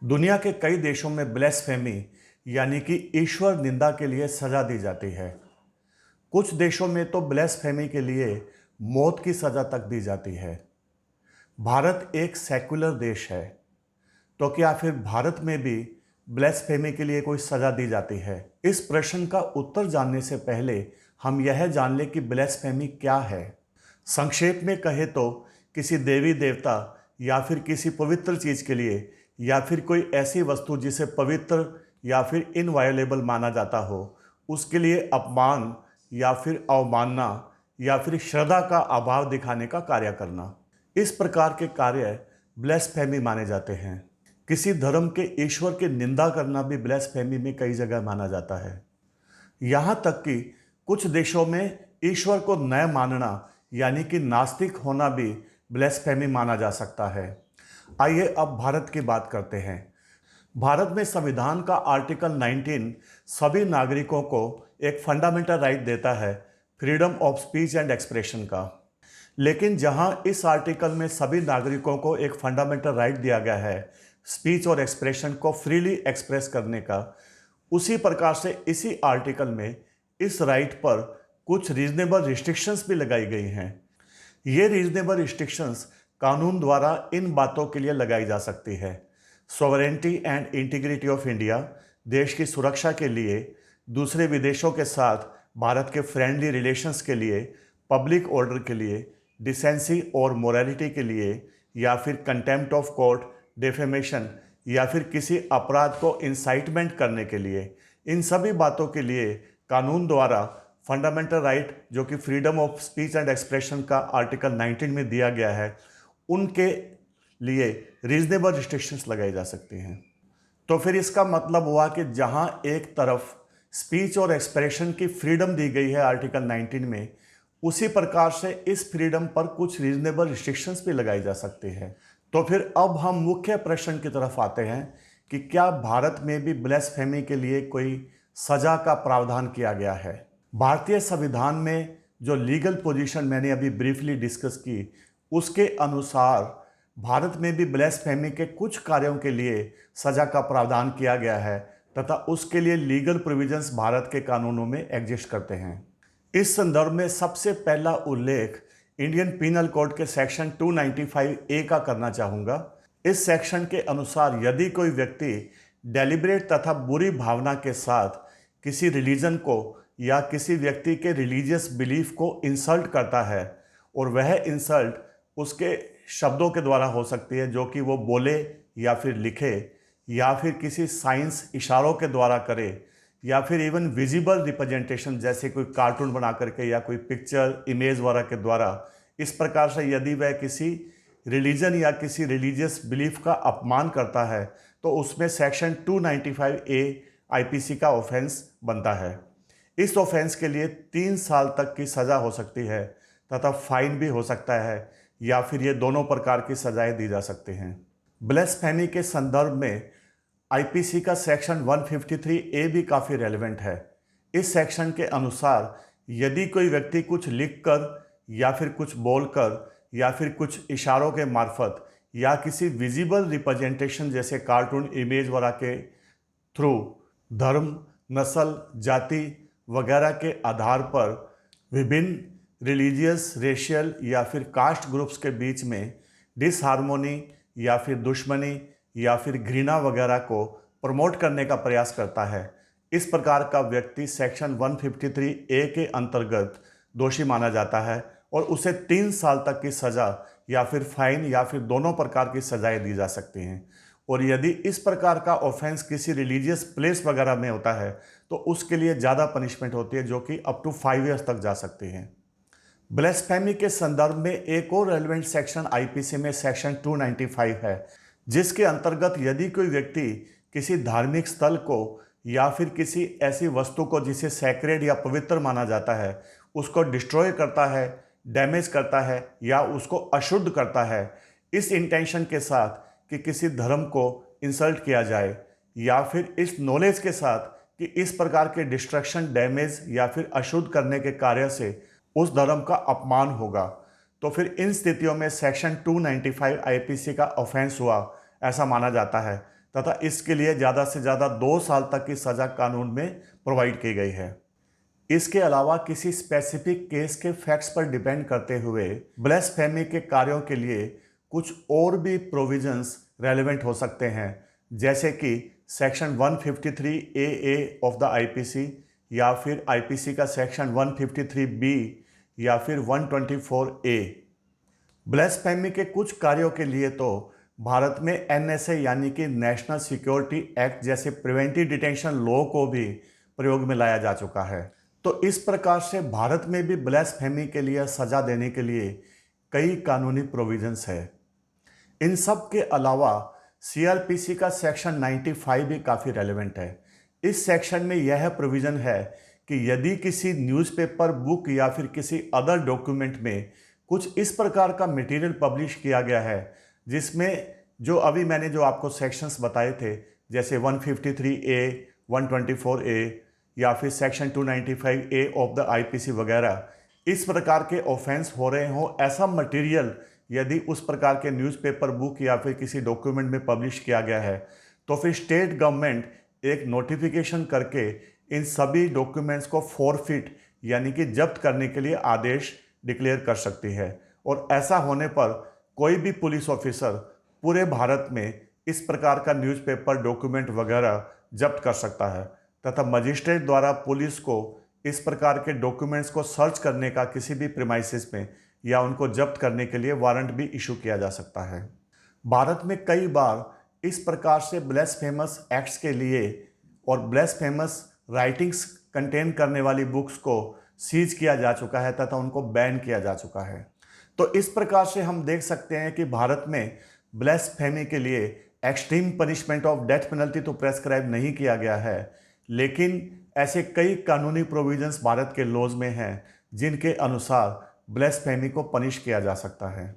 दुनिया के कई देशों में ब्लेसफेमी यानी कि ईश्वर निंदा के लिए सजा दी जाती है। कुछ देशों में तो ब्लेसफेमी के लिए मौत की सजा तक दी जाती है। भारत एक सेक्युलर देश है, तो क्या फिर भारत में भी ब्लेसफेमी के लिए कोई सजा दी जाती है? इस प्रश्न का उत्तर जानने से पहले हम यह जान लें कि ब्लेसफेमी क्या है। संक्षेप में कहे तो किसी देवी देवता या फिर किसी पवित्र चीज के लिए या फिर कोई ऐसी वस्तु जिसे पवित्र या फिर इनवायोलेबल माना जाता हो, उसके लिए अपमान या फिर अवमानना या फिर श्रद्धा का अभाव दिखाने का कार्य करना, इस प्रकार के कार्य ब्लेसफेमी माने जाते हैं। किसी धर्म के ईश्वर की निंदा करना भी ब्लेसफेमी में कई जगह माना जाता है। यहाँ तक कि कुछ देशों में ईश्वर को न मानना यानी कि नास्तिक होना भी ब्लेसफेमी माना जा सकता है। आइए अब भारत की बात करते हैं। भारत में संविधान का आर्टिकल 19 सभी नागरिकों को एक फंडामेंटल राइट देता है, freedom of speech and expression का। लेकिन जहां इस आर्टिकल में सभी नागरिकों को एक फंडामेंटल राइट दिया गया है स्पीच और एक्सप्रेशन को फ्रीली एक्सप्रेस करने का, उसी प्रकार से इसी आर्टिकल में इस राइट पर कुछ रीजनेबल रिस्ट्रिक्शंस भी लगाई गई हैं। ये रीजनेबल रिस्ट्रिक्शंस कानून द्वारा इन बातों के लिए लगाई जा सकती है: sovereignty and integrity of India, देश की सुरक्षा के लिए, दूसरे विदेशों के साथ भारत के फ्रेंडली रिलेशंस के लिए, पब्लिक ऑर्डर के लिए, डिसेंसी और मोरालिटी के लिए, या फिर कंटेम्प्ट ऑफ कोर्ट, डेफेमेशन या फिर किसी अपराध को इंसाइटमेंट करने के लिए। इन सभी बातों के लिए कानून द्वारा फंडामेंटल राइट जो कि freedom of speech and expression का आर्टिकल 19 में दिया गया है, उनके लिए रीजनेबल रिस्ट्रिक्शंस लगाई जा सकती हैं। तो फिर इसका मतलब हुआ कि जहां एक तरफ स्पीच और एक्सप्रेशन की फ्रीडम दी गई है आर्टिकल 19 में, उसी प्रकार से इस फ्रीडम पर कुछ रीजनेबल रिस्ट्रिक्शंस भी लगाई जा सकती है। तो फिर अब हम मुख्य प्रश्न की तरफ आते हैं कि क्या भारत में भी ब्लेसफेमी के लिए कोई सजा का प्रावधान किया गया है? भारतीय संविधान में जो लीगल पोजीशन मैंने अभी ब्रीफली डिस्कस की, उसके अनुसार भारत में भी ब्लेसफेमी के कुछ कार्यों के लिए सजा का प्रावधान किया गया है तथा उसके लिए लीगल प्रोविजंस भारत के कानूनों में एग्जिस्ट करते हैं। इस संदर्भ में सबसे पहला उल्लेख इंडियन पीनल कोड के सेक्शन 295A का करना चाहूँगा। इस सेक्शन के अनुसार यदि कोई व्यक्ति डेलिब्रेट तथा बुरी भावना के साथ किसी रिलीजन को या किसी व्यक्ति के रिलीजियस बिलीफ को इंसल्ट करता है, और वह इंसल्ट उसके शब्दों के द्वारा हो सकती है जो कि वो बोले या फिर लिखे, या फिर किसी साइंस इशारों के द्वारा करे, या फिर इवन विजिबल रिप्रेजेंटेशन जैसे कोई कार्टून बना करके या कोई पिक्चर इमेज वगैरह के द्वारा, इस प्रकार से यदि वह किसी रिलीजन या किसी रिलीजियस बिलीफ का अपमान करता है तो उसमें सेक्शन 295A आईपीसी का ऑफेंस बनता है। इस ऑफेंस के लिए 3 साल तक की सज़ा हो सकती है तथा फाइन भी हो सकता है, या फिर ये दोनों प्रकार की सजाएं दी जा सकती हैं। ब्लेसफेमी के संदर्भ में आईपीसी का सेक्शन 153A भी काफ़ी रेलेवेंट है। इस सेक्शन के अनुसार यदि कोई व्यक्ति कुछ लिखकर या फिर कुछ बोलकर या फिर कुछ इशारों के मार्फत या किसी विजिबल रिप्रेजेंटेशन जैसे कार्टून इमेज वगैरह के थ्रू धर्म, नस्ल, जाति वगैरह के आधार पर विभिन्न रिलीजियस, रेशियल या फिर कास्ट ग्रुप्स के बीच में डिसहार्मोनी या फिर दुश्मनी या फिर घृणा वगैरह को प्रमोट करने का प्रयास करता है, इस प्रकार का व्यक्ति सेक्शन 153A के अंतर्गत दोषी माना जाता है और उसे 3 साल तक की सज़ा या फिर फाइन या फिर दोनों प्रकार की सज़ाएं दी जा सकती हैं। और यदि इस प्रकार का ऑफेंस किसी रिलीजियस प्लेस वगैरह में होता है तो उसके लिए ज़्यादा पनिशमेंट होती है जो कि अप टू 5 ईयर्स तक जा सकती है। ब्लेसफेमी के संदर्भ में एक और रेलेवेंट सेक्शन आईपीसी में सेक्शन 295 है, जिसके अंतर्गत यदि कोई व्यक्ति किसी धार्मिक स्थल को या फिर किसी ऐसी वस्तु को जिसे सैक्रेड या पवित्र माना जाता है उसको डिस्ट्रॉय करता है, डैमेज करता है या उसको अशुद्ध करता है, इस इंटेंशन के साथ कि किसी धर्म को इंसल्ट किया जाए, या फिर इस नॉलेज के साथ कि इस प्रकार के डिस्ट्रक्शन, डैमेज या फिर अशुद्ध करने के कार्य से उस धर्म का अपमान होगा, तो फिर इन स्थितियों में सेक्शन 295 आईपीसी का ऑफेंस हुआ ऐसा माना जाता है, तथा इसके लिए ज़्यादा से ज़्यादा 2 साल तक की सज़ा कानून में प्रोवाइड की गई है। इसके अलावा किसी स्पेसिफिक केस के फैक्ट्स पर डिपेंड करते हुए ब्लेस्फेमी के कार्यों के लिए कुछ और भी प्रोविजंस रेलेवेंट हो सकते हैं, जैसे कि section 153 A of the IPC या फिर आईपीसी का सेक्शन 153 बी या फिर 124 ए। ब्लेस्फेमी के कुछ कार्यों के लिए तो भारत में एनएसए यानी कि नेशनल सिक्योरिटी एक्ट जैसे प्रिवेंटिव डिटेंशन लॉ को भी प्रयोग में लाया जा चुका है। तो इस प्रकार से भारत में भी ब्लेस्फेमी के लिए सजा देने के लिए कई कानूनी प्रोविजंस है। इन सब के अलावा सीआरपीसी का सेक्शन 95 भी काफ़ी रेलेवेंट है। इस सेक्शन में यह प्रोविज़न है कि यदि किसी न्यूज़पेपर, बुक या फिर किसी अदर डॉक्यूमेंट में कुछ इस प्रकार का मटेरियल पब्लिश किया गया है जिसमें जो अभी मैंने जो आपको सेक्शंस बताए थे, जैसे 153 ए, 124 ए या फिर section 295 A of the IPC वगैरह, इस प्रकार के ऑफेंस हो रहे हों, ऐसा मटेरियल यदि उस प्रकार के न्यूज़पेपर, बुक या फिर किसी डॉक्यूमेंट में पब्लिश किया गया है तो फिर स्टेट गवर्नमेंट एक नोटिफिकेशन करके इन सभी डॉक्यूमेंट्स को फॉरफिट यानी कि जब्त करने के लिए आदेश डिक्लेयर कर सकती है। और ऐसा होने पर कोई भी पुलिस ऑफिसर पूरे भारत में इस प्रकार का न्यूज़पेपर, डॉक्यूमेंट वगैरह जब्त कर सकता है तथा मजिस्ट्रेट द्वारा पुलिस को इस प्रकार के डॉक्यूमेंट्स को सर्च करने का किसी भी प्रीमाइसिस में या उनको जब्त करने के लिए वारंट भी इशू किया जा सकता है। भारत में कई बार इस प्रकार से ब्लेस्फेमस एक्ट्स के लिए और ब्लेस्फेमस राइटिंग्स कंटेन करने वाली बुक्स को सीज किया जा चुका है तथा उनको बैन किया जा चुका है। तो इस प्रकार से हम देख सकते हैं कि भारत में ब्लेस्फेमी के लिए extreme punishment of death penalty तो प्रेस्क्राइब नहीं किया गया है, लेकिन ऐसे कई कानूनी प्रोविजंस भारत के लॉज में हैं जिनके अनुसार ब्लेस्फेमी को पनिश किया जा सकता है।